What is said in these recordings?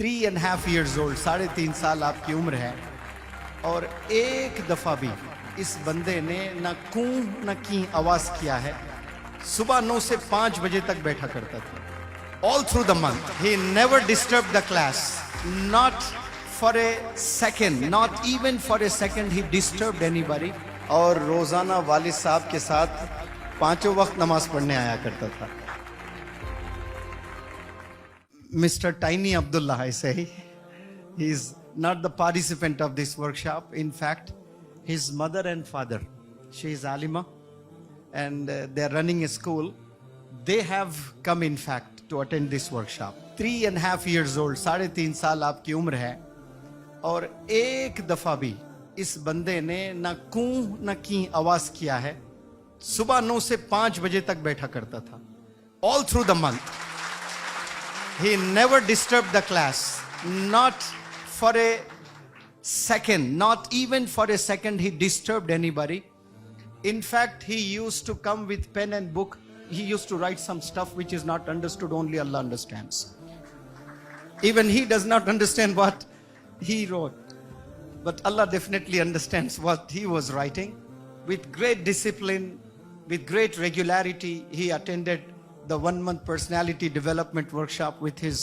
3.5 years old, 3.5 साल आपकी उम्र है, और एक दफा भी इस बंदे ने न कूं न की आवाज किया है। सुबह 9 से 5 बजे तक बैठा करता था। All through the month he never disturb the class, not for a second, not even for a second he disturb anybody. और रोजाना वालिद साहब के साथ 5 वक्त नमाज पढ़ने आया करता था। Mr. Tiny Abdullah, I say, he is not the participant of this workshop. In fact, his mother and father, she is Alima, and they are running a school. They have come, in fact, to attend this workshop. 3.5 years old, 3.5 साल आपकी उम्र है, और एक दफा भी इस बंदे ने न कूं न की आवाज किया है। सुबह 9 से 5 बजे तक बैठा करता था। All through the month he never disturbed the class, not for a second, not even for a second he disturbed anybody. In fact, he used to come with pen and book. He used to write some stuff which is not understood, only Allah understands. Even he does not understand what he wrote, but Allah definitely understands what he was writing. With great discipline, with great regularity, he attended the 1-month personality development workshop with his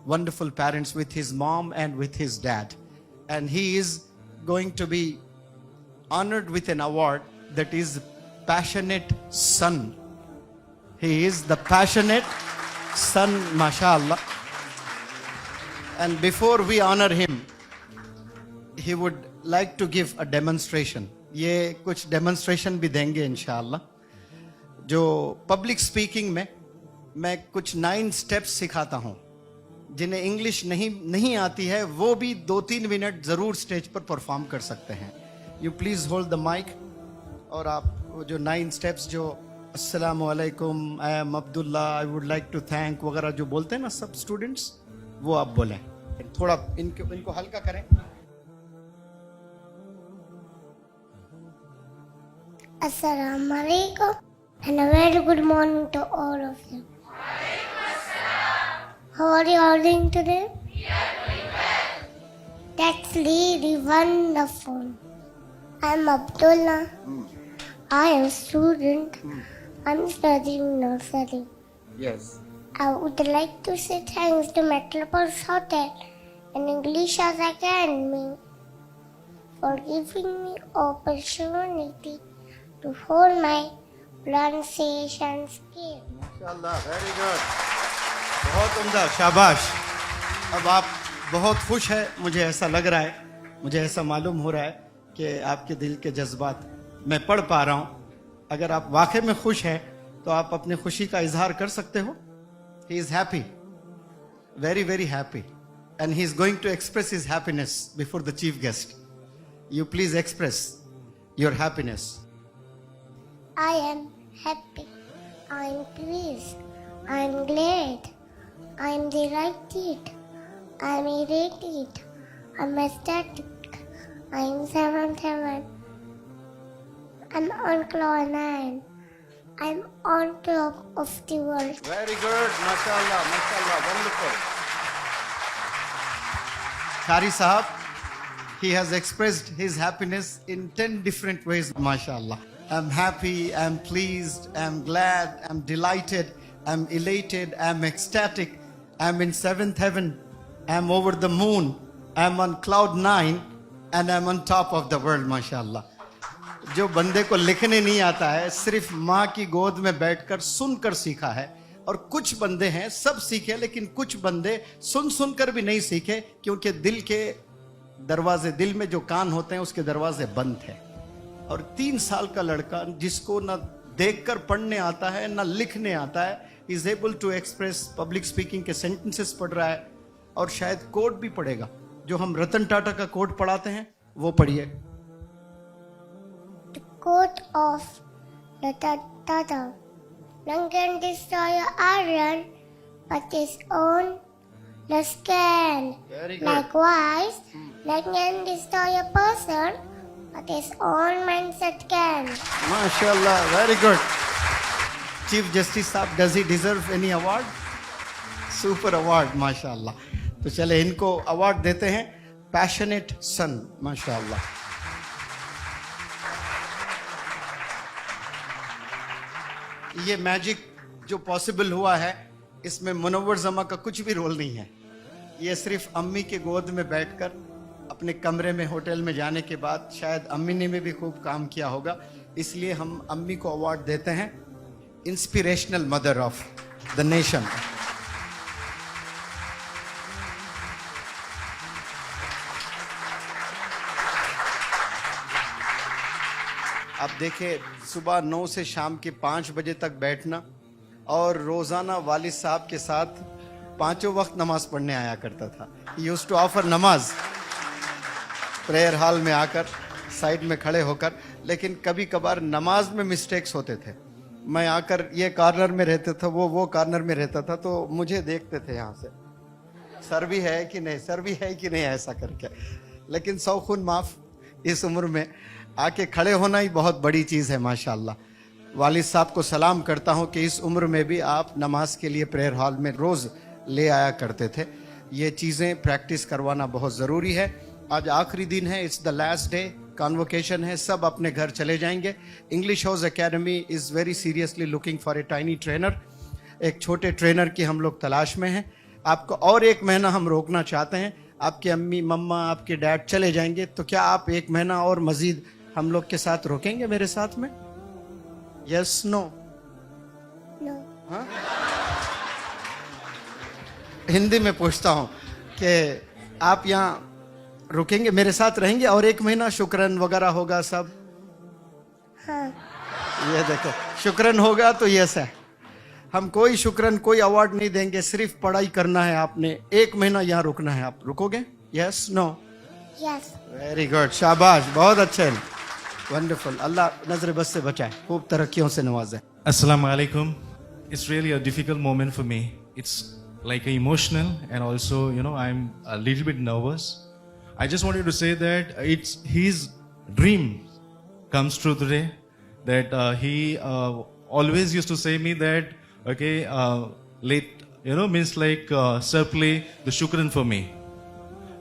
wonderful parents, with his mom and with his dad. And he is going to be honored with an award that is Passionate Son. He is the Passionate Son, mashallah. And before we honor him, he would like to give a demonstration. ये कुछ demonstration भी देंगे इंशाअल्लाह। जो public speaking में मैं कुछ 9 steps सिखाता हूं, जिन्हें इंग्लिश नहीं आती है वो भी 2-3 मिनट जरूर स्टेज पर परफॉर्म कर सकते हैं। You please hold the mic, और आप वो जो 9 स्टेप्स जो अस्सलाम वालेकुम, I am Abdullah, I would like to thank वगैरह जो बोलते हैं ना सब स्टूडेंट्स, वो आप बोलें। थोड़ा इनको हल्का करें। Assalamu alaikum and a very good morning to all of you. How are you all doing today? We are doing well. That's really wonderful. I'm Abdullah. I am a student. I'm studying nursery. Yes. I would like to say thanks to Metropolis Hotel in English as Academy for giving me opportunity to hold my pronunciation skill. माशाल्लाह, very good, बहुत उम्दा, शाबाश। अब आप बहुत खुश है, मुझे ऐसा लग रहा है, मुझे ऐसा मालूम हो रहा है कि आपके दिल के जज्बात मैं पढ़ पा रहा हूँ। अगर आप वाकई में खुश हैं तो आप अपनी खुशी का इजहार कर सकते हो। He is happy, very very happy, and he is going to express his happiness before the chief guest. You please express your happiness. I am happy. I am pleased. I am glad. I am delighted. I am elated. I am ecstatic. I am 7. I am on cloud 9. I am on top of the world. Very good, mashallah, mashallah, wonderful. Qari Sahab, he has expressed his happiness in 10 different ways, mashallah. I'm happy, I'm pleased, I'm glad, I'm delighted, I'm elated, I'm ecstatic, I'm in 7th heaven, I'm over the moon, I'm on cloud 9, and I'm on top of the world, mashallah. जो बंदे को लिखने नहीं आता है, सिर्फ माँ की गोद में बैठकर सुनकर सीखा है। और कुछ बंदे हैं सब सीखे, लेकिन कुछ बंदे सुनकर भी नहीं सीखे, क्योंकि दिल के दरवाजे, दिल में जो कान होते हैं उसके दरवाजे बंद थे। और 3 साल का लड़का जिसको न देखकर पढ़ने आता है न लिखने आता है, is able to express, public speaking के सेंटेंसेस पढ़ रहा है, और शायद कोड भी पढ़ेगा। जो हम रतन टाटा का कोड पढ़ाते हैं वो पढ़िए। The quote of Ratan Tata: "None can destroy iron, but its own dust can." Very good. Likewise, none can destroy a person, but his own mindset can. MashaAllah, very good. Chief Justice साहब, does he deserve any award? Super award, MashaAllah. तो तो चले इनको award देते हैं, passionate सन, माशाअल्लाह। ये magic जो पॉसिबल हुआ है, इसमें मुनव्वर जमा का कुछ भी रोल नहीं है। ये सिर्फ अम्मी के गोद में बैठकर अपने कमरे में होटल में जाने के बाद शायद अम्मी ने भी खूब काम किया होगा, इसलिए हम अम्मी को अवार्ड देते हैं inspirational mother of the nation. आप देखिए, सुबह 9 से शाम के 5 बजे तक बैठना, और रोजाना वालिद साहब के साथ 5 वक्त नमाज पढ़ने आया करता था। यूज टू ऑफर नमाज प्रेयर हॉल में आकर साइड में खड़े होकर, लेकिन कभी कभार नमाज में मिस्टेक्स होते थे। मैं आकर ये कॉर्नर में रहता था, वो कॉर्नर में रहता था, तो मुझे देखते थे यहाँ से, सर भी है कि नहीं, सर भी है कि नहीं, ऐसा करके। लेकिन सौ खून माफ, इस उम्र में आके खड़े होना ही बहुत बड़ी चीज़ है, माशाअल्लाह। वालिद साहब को सलाम करता हूँ कि इस उम्र में भी आप नमाज के लिए प्रेयर हॉल में रोज़ ले आया करते थे। ये चीज़ें प्रैक्टिस करवाना बहुत ज़रूरी है। आज आखिरी दिन है, it's the last day, convocation है, सब अपने घर चले जाएंगे। English house academy is very seriously looking for a tiny trainer. एक छोटे ट्रेनर की हम लोग तलाश में हैं। आपको और 1 महीना हम रोकना चाहते हैं। आपके अम्मी मम्मा आपके डैड चले जाएंगे, तो क्या आप 1 महीना और मजीद हम लोग के साथ रोकेंगे मेरे साथ में? Yes no? नो। हाँ, हिंदी में पूछता हूँ कि आप यहाँ रुकेंगे, मेरे साथ रहेंगे और 1 महीना शुक्रन वगैरह होगा सब? हाँ। ये देखो, शुक्रन होगा तो यस है। हम कोई शुक्रन कोई अवार्ड नहीं देंगे, सिर्फ पढ़ाई करना है आपने। 1 महीना यहाँ रुकना है, आप रुकोगे? Yes no? Yes. Very good, शाबाश, बहुत अच्छे, वंडरफुल। अल्लाह नजर बस से बचाए, खूब तरक्कियों से नवाजे। Assalamu alaikum. It's really a difficult moment for me. It's like emotional, and also, I'm a little bit nervous. I just wanted to say that it's his dream comes true today. That he always used to say me that, okay, means like sir play the shukran for me.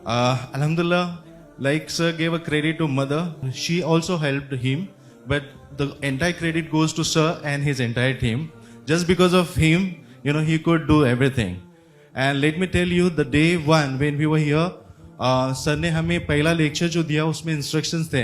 Alhamdulillah, like sir gave a credit to mother, she also helped him, but the entire credit goes to sir and his entire team. Just because of him, he could do everything. And let me tell you, the day one when we were here, sir ने हमें पहला lecture जो दिया उसमें instructions थे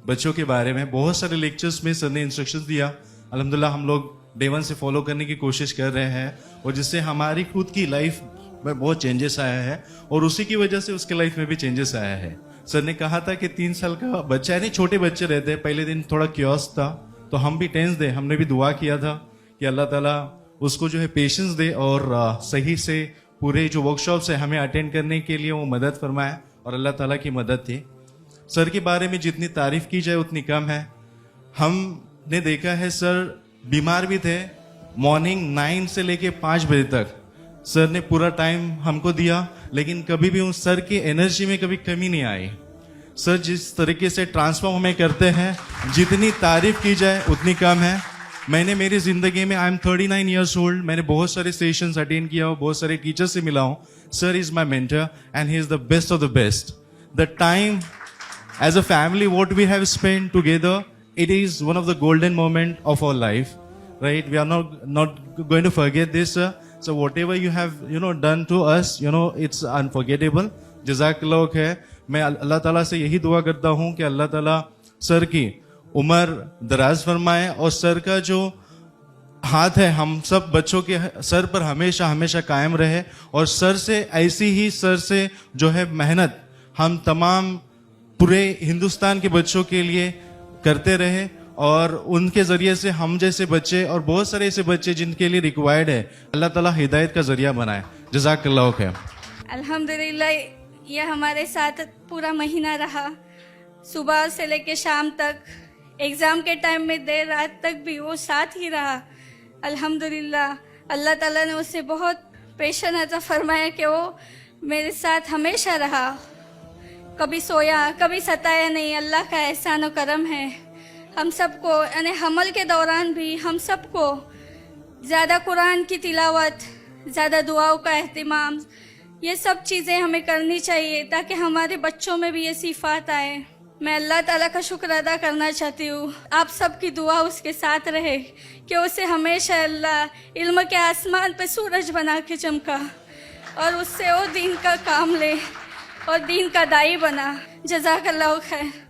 बच्चों के बारे में। बहुत सारे लेक्चर्स में सर ने इंस्ट्रक्शंस दिया। अल्हम्दुलिल्लाह हम लोग डे 1 से फॉलो करने की कोशिश कर रहे हैं, और जिससे हमारी खुद की लाइफ में बहुत चेंजेस आया है, और उसी की वजह से उसके लाइफ में भी चेंजेस आया है। सर ने कहा था कि 3 साल का बच्चा है, नहीं छोटे बच्चे रहते हैं, पहले दिन थोड़ा क्योस था, तो हम भी टेंस दे, हमने भी दुआ किया था कि अल्लाह ताला उसको जो है पेशेंस दे, और सही से पूरे जो वर्कशॉप्स है हमें अटेंड करने के लिए वो मदद फरमाए, और अल्लाह ताला की मदद थी। सर के बारे में जितनी तारीफ की जाए उतनी कम है। हमने देखा है सर बीमार भी थे, मॉर्निंग 9 से लेके 5 बजे तक सर ने पूरा टाइम हमको दिया, लेकिन कभी भी उस सर की एनर्जी में कभी कमी नहीं आई। सर जिस तरीके से ट्रांसफॉर्म हमें करते हैं, जितनी तारीफ की जाए उतनी कम है। मैंने मेरी जिंदगी में, आई एम 39 ईयर्स ओल्ड, मैंने बहुत सारे सेशंस अटेंड किया हूँ, बहुत सारे टीचर से मिला हूँ। Sir is my mentor and he is the best of the best. The time as a family what we have spent together, it is one of the golden moment of our life, right? We are not going to forget this, sir. So whatever you have done to us, it's unforgettable. Jazakallah khair. मैं अल्लाह ताला से यही दुआ करता हूँ कि अल्लाह ताला sir की उम्र दराज फरमाए, और सर का जो हाथ है हम सब बच्चों के सर पर हमेशा हमेशा कायम रहे, और सर से ऐसी ही सर से जो है मेहनत हम तमाम पूरे हिंदुस्तान के बच्चों के लिए करते रहे, और उनके जरिए से हम जैसे बच्चे और बहुत सारे ऐसे बच्चे जिनके लिए रिक्वायर्ड है, अल्लाह ताला हिदायत का जरिया बनाए। जज़ाकल्लाह खैर। अल्हम्दुलिल्लाह, ये हमारे साथ पूरा महीना रहा, सुबह से लेके शाम तक, एग्ज़ाम के टाइम में देर रात तक भी वो साथ ही रहा। अल्हम्दुलिल्लाह, अल्लाह ताला ने उससे बहुत पेशेंस अता फरमाया कि वो मेरे साथ हमेशा रहा, कभी सोया कभी सताया नहीं। अल्लाह का एहसान और करम है। हम सबको यानी हमल के दौरान भी हम सबको ज़्यादा कुरान की तिलावत, ज़्यादा दुआओं का अहतमाम, ये सब चीज़ें हमें करनी चाहिए ताकि हमारे बच्चों में भी ये सिफात आए। मैं अल्लाह ताला का शुक्र अदा करना चाहती हूँ, आप सबकी दुआ उसके साथ रहे कि उसे हमेशा अल्लाह इल्म के आसमान पे सूरज बना के चमका और उससे वो दीन का काम ले और दीन का दाई बना। जज़ाकल्लाहु खैर।